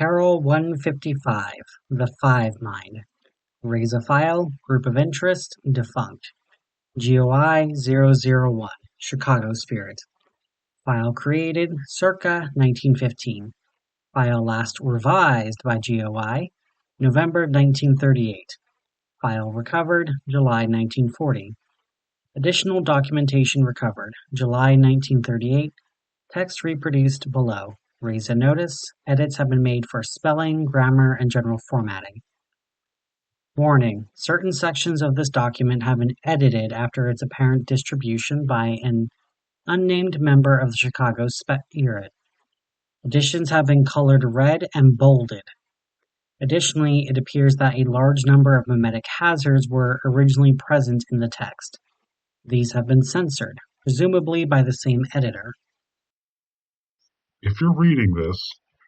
Caroll 155, The Five Mind. Raise a file, group of interest, defunct. GOI 001, Chicago Spirit. File created circa 1915. File last revised by GOI November 1938. File recovered July 1940. Additional documentation recovered July 1938. Text reproduced below. Raise a notice. Edits have been made for spelling, grammar, and general formatting. Warning: certain sections of this document have been edited after its apparent distribution by an unnamed member of the Chicago Spirit. Additions have been colored red and bolded. Additionally, it appears that a large number of memetic hazards were originally present in the text. These have been censored, presumably by the same editor. If you're reading this,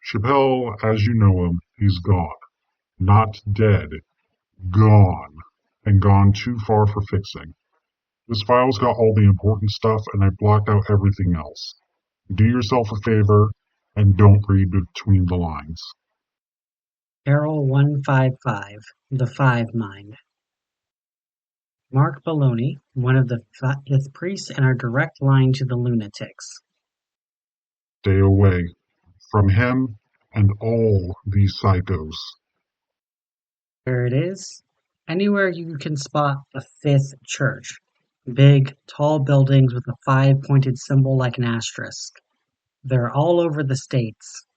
Chappelle, as you know him, he's gone. Not dead. Gone. And gone too far for fixing. This file's got all the important stuff, and I blacked out everything else. Do yourself a favor, and don't read between the lines. Caroll 155, The Five Mind. Mark Baloney, one of the fifth priests in our direct line to the lunatics. Stay away from him and all these psychos. There it is. Anywhere you can spot a fifth church. Big, tall buildings with a five-pointed symbol like an asterisk. They're all over the states.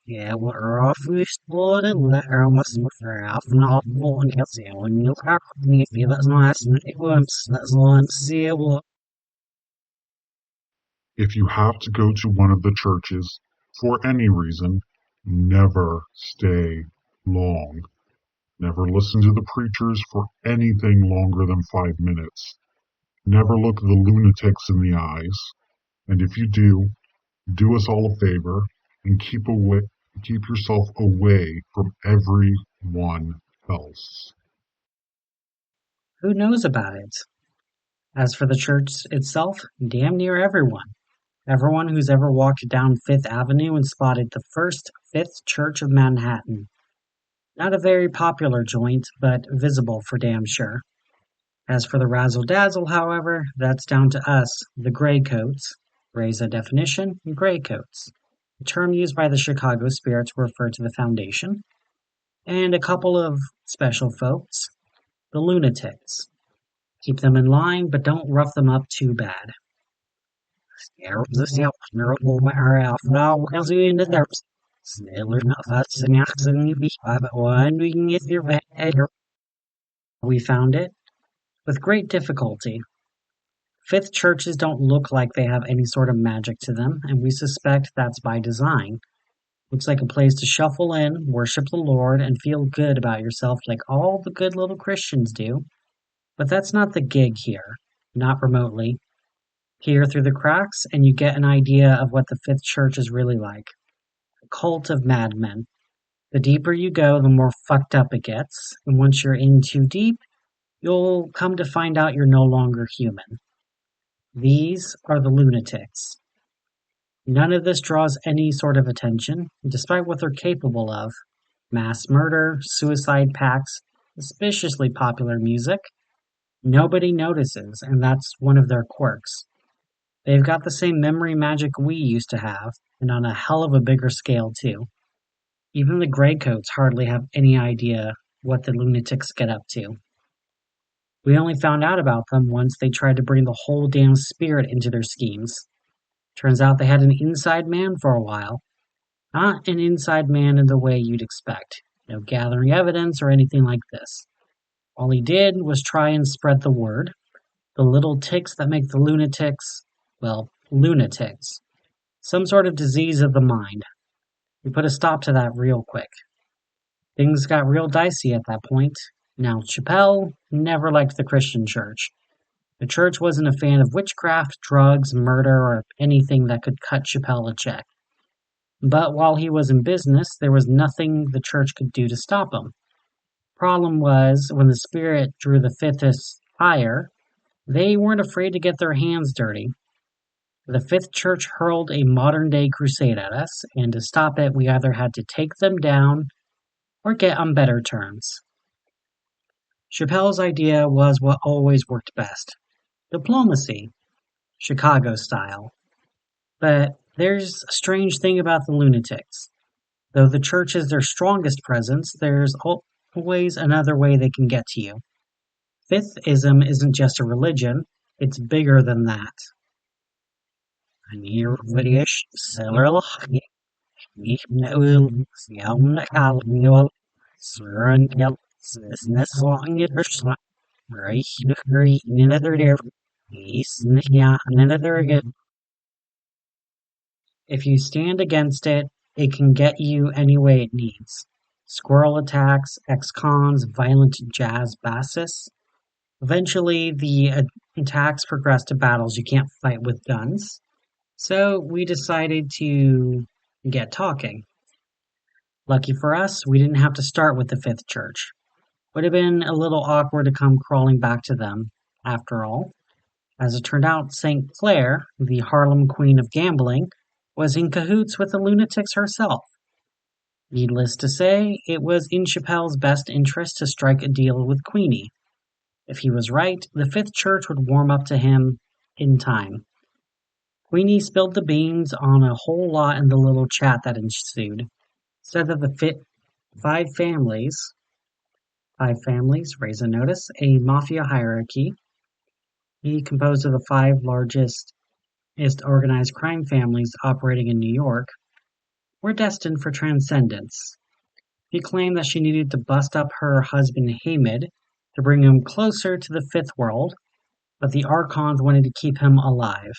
Yeah, we're off exploded there must have not one else when you are me that's nice that's one seeable. If you have to go to one of the churches, for any reason, never stay long. Never listen to the preachers for anything longer than 5 minutes. Never look the lunatics in the eyes. And if you do us all a favor and keep yourself away from everyone else. Who knows about it? As for the church itself, damn near everyone. Everyone who's ever walked down Fifth Avenue and spotted the first Fifth Church of Manhattan. Not a very popular joint, but visible for damn sure. As for the razzle-dazzle, however, that's down to us, the graycoats. Raise a definition, graycoats. A term used by the Chicago Spirit to refer to the Foundation. And a couple of special folks, the lunatics. Keep them in line, but don't rough them up too bad. We found it with great difficulty. Fifth churches don't look like they have any sort of magic to them, and we suspect that's by design. Looks like a place to shuffle in, worship the Lord, and feel good about yourself like all the good little Christians do. But that's not the gig here, not remotely. Peer through the cracks, and you get an idea of what the Fifth Church is really like. A cult of madmen. The deeper you go, the more fucked up it gets, and once you're in too deep, you'll come to find out you're no longer human. These are the lunatics. None of this draws any sort of attention, despite what they're capable of. Mass murder, suicide pacts, suspiciously popular music. Nobody notices, and that's one of their quirks. They've got the same memory magic we used to have, and on a hell of a bigger scale too. Even the graycoats hardly have any idea what the lunatics get up to. We only found out about them once they tried to bring the whole damn spirit into their schemes. Turns out they had an inside man for a while. Not an inside man in the way you'd expect. No gathering evidence or anything like this. All he did was try and spread the word. The little ticks that make the lunatics, well, lunatics. Some sort of disease of the mind. We put a stop to that real quick. Things got real dicey at that point. Now, Chappelle never liked the Christian church. The church wasn't a fan of witchcraft, drugs, murder, or anything that could cut Chappelle a check. But while he was in business, there was nothing the church could do to stop him. Problem was, when the spirit drew the fifthest higher, they weren't afraid to get their hands dirty. The Fifth Church hurled a modern-day crusade at us, and to stop it we either had to take them down or get on better terms. Chappelle's idea was what always worked best: diplomacy, Chicago style. But there's a strange thing about the lunatics. Though the church is their strongest presence, there's always another way they can get to you. Fifth-ism isn't just a religion, it's bigger than that. If you stand against it, it can get you any way it needs. Squirrel attacks, ex-cons, violent jazz bassists. Eventually, the attacks progress to battles you can't fight with guns. So we decided to get talking. Lucky for us, we didn't have to start with the Fifth Church. Would have been a little awkward to come crawling back to them, after all. As it turned out, St. Clair, the Harlem Queen of Gambling, was in cahoots with the lunatics herself. Needless to say, it was in Chappelle's best interest to strike a deal with Queenie. If he was right, the Fifth Church would warm up to him in time. Queenie spilled the beans on a whole lot in the little chat that ensued. Said that the five families, raise a notice, a mafia hierarchy, composed of the five largest organized crime families operating in New York, were destined for transcendence. He claimed that she needed to bust up her husband Hamid to bring him closer to the fifth world, but the Archons wanted to keep him alive.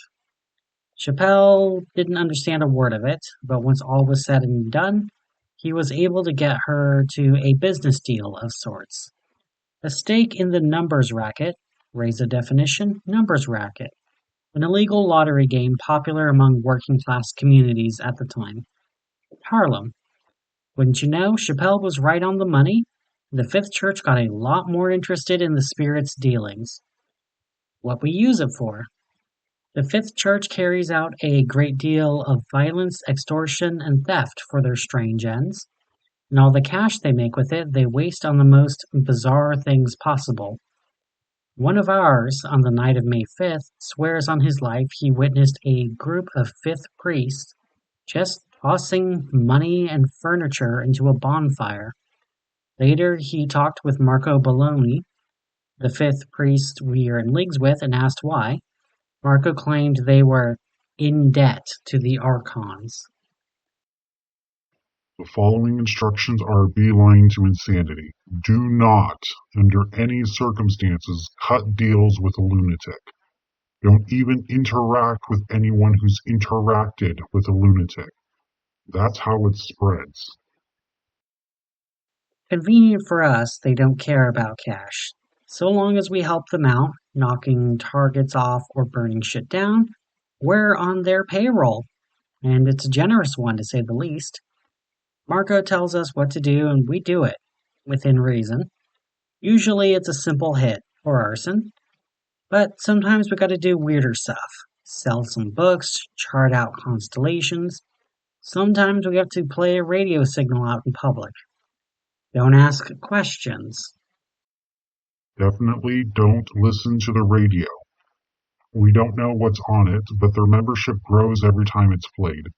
Chappelle didn't understand a word of it, but once all was said and done, he was able to get her to a business deal of sorts. A stake in the numbers racket, raise a definition, numbers racket, an illegal lottery game popular among working-class communities at the time. Harlem. Wouldn't you know, Chappelle was right on the money. The Fifth Church got a lot more interested in the spirit's dealings. What we use it for. The Fifth Church carries out a great deal of violence, extortion, and theft for their strange ends, and all the cash they make with it they waste on the most bizarre things possible. One of ours, on the night of May 5th, swears on his life he witnessed a group of fifth priests just tossing money and furniture into a bonfire. Later, he talked with Marco Belloni, the fifth priest we are in leagues with, and asked why. Marco claimed they were in debt to the Archons. The following instructions are a beeline to insanity. Do not, under any circumstances, cut deals with a lunatic. Don't even interact with anyone who's interacted with a lunatic. That's how it spreads. Convenient for us, they don't care about cash. So long as we help them out, knocking targets off or burning shit down, we're on their payroll. And it's a generous one, to say the least. Marco tells us what to do, and we do it, within reason. Usually it's a simple hit, or arson. But sometimes we gotta do weirder stuff. Sell some books, chart out constellations. Sometimes we have to play a radio signal out in public. Don't ask questions. Definitely don't listen to the radio. We don't know what's on it, but their membership grows every time it's played.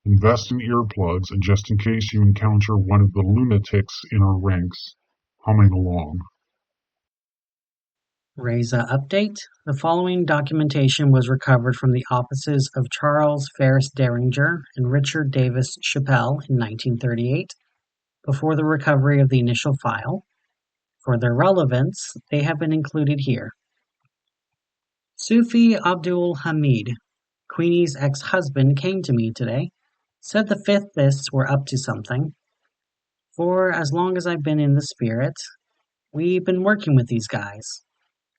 Invest in earplugs, and just in case you encounter one of the lunatics in our ranks, humming along. Reza update. The following documentation was recovered from the offices of Charles Ferris Derringer and Richard Davis Chappelle in 1938, before the recovery of the initial file. For their relevance, they have been included here. Sufi Abdul Hamid, Queenie's ex-husband, came to me today, said the Fifthists were up to something. For as long as I've been in the spirit, we've been working with these guys.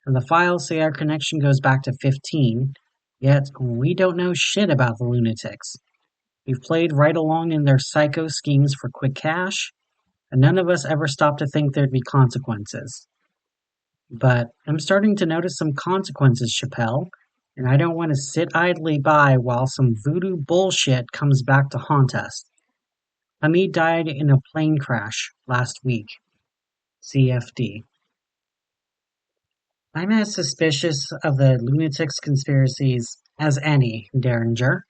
And the files say our connection goes back to 15, yet we don't know shit about the lunatics. We've played right along in their psycho schemes for quick cash, and none of us ever stopped to think there'd be consequences. But I'm starting to notice some consequences, Chappelle, and I don't want to sit idly by while some voodoo bullshit comes back to haunt us. Hamid died in a plane crash last week. CFD. I'm as suspicious of the lunatics' conspiracies as any, Derringer,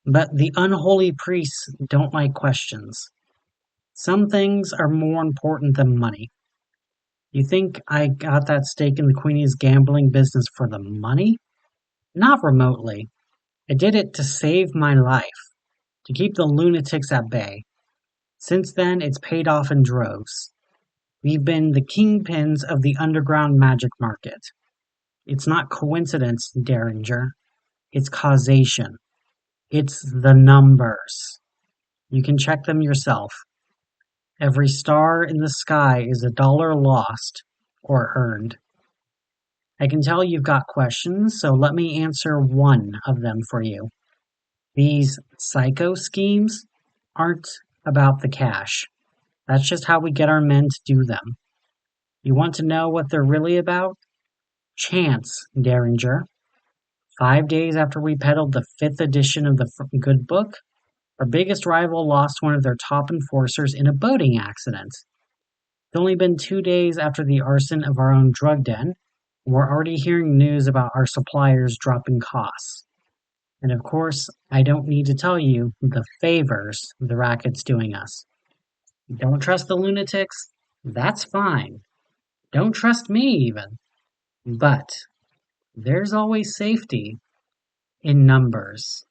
but the unholy priests don't like questions. Some things are more important than money. You think I got that stake in the Queenie's gambling business for the money? Not remotely. I did it to save my life, to keep the lunatics at bay. Since then, it's paid off in droves. We've been the kingpins of the underground magic market. It's not coincidence, Derringer. It's causation. It's the numbers. You can check them yourself. Every star in the sky is $1 lost or earned. I can tell you've got questions, so let me answer one of them for you. These psycho schemes aren't about the cash. That's just how we get our men to do them. You want to know what they're really about? Chance, Derringer. 5 days after we peddled the 5th edition of the Good Book, our biggest rival lost one of their top enforcers in a boating accident. It's only been 2 days after the arson of our own drug den, and we're already hearing news about our suppliers dropping costs. And of course, I don't need to tell you the favors the racket's doing us. Don't trust the lunatics? That's fine. Don't trust me even. But there's always safety in numbers.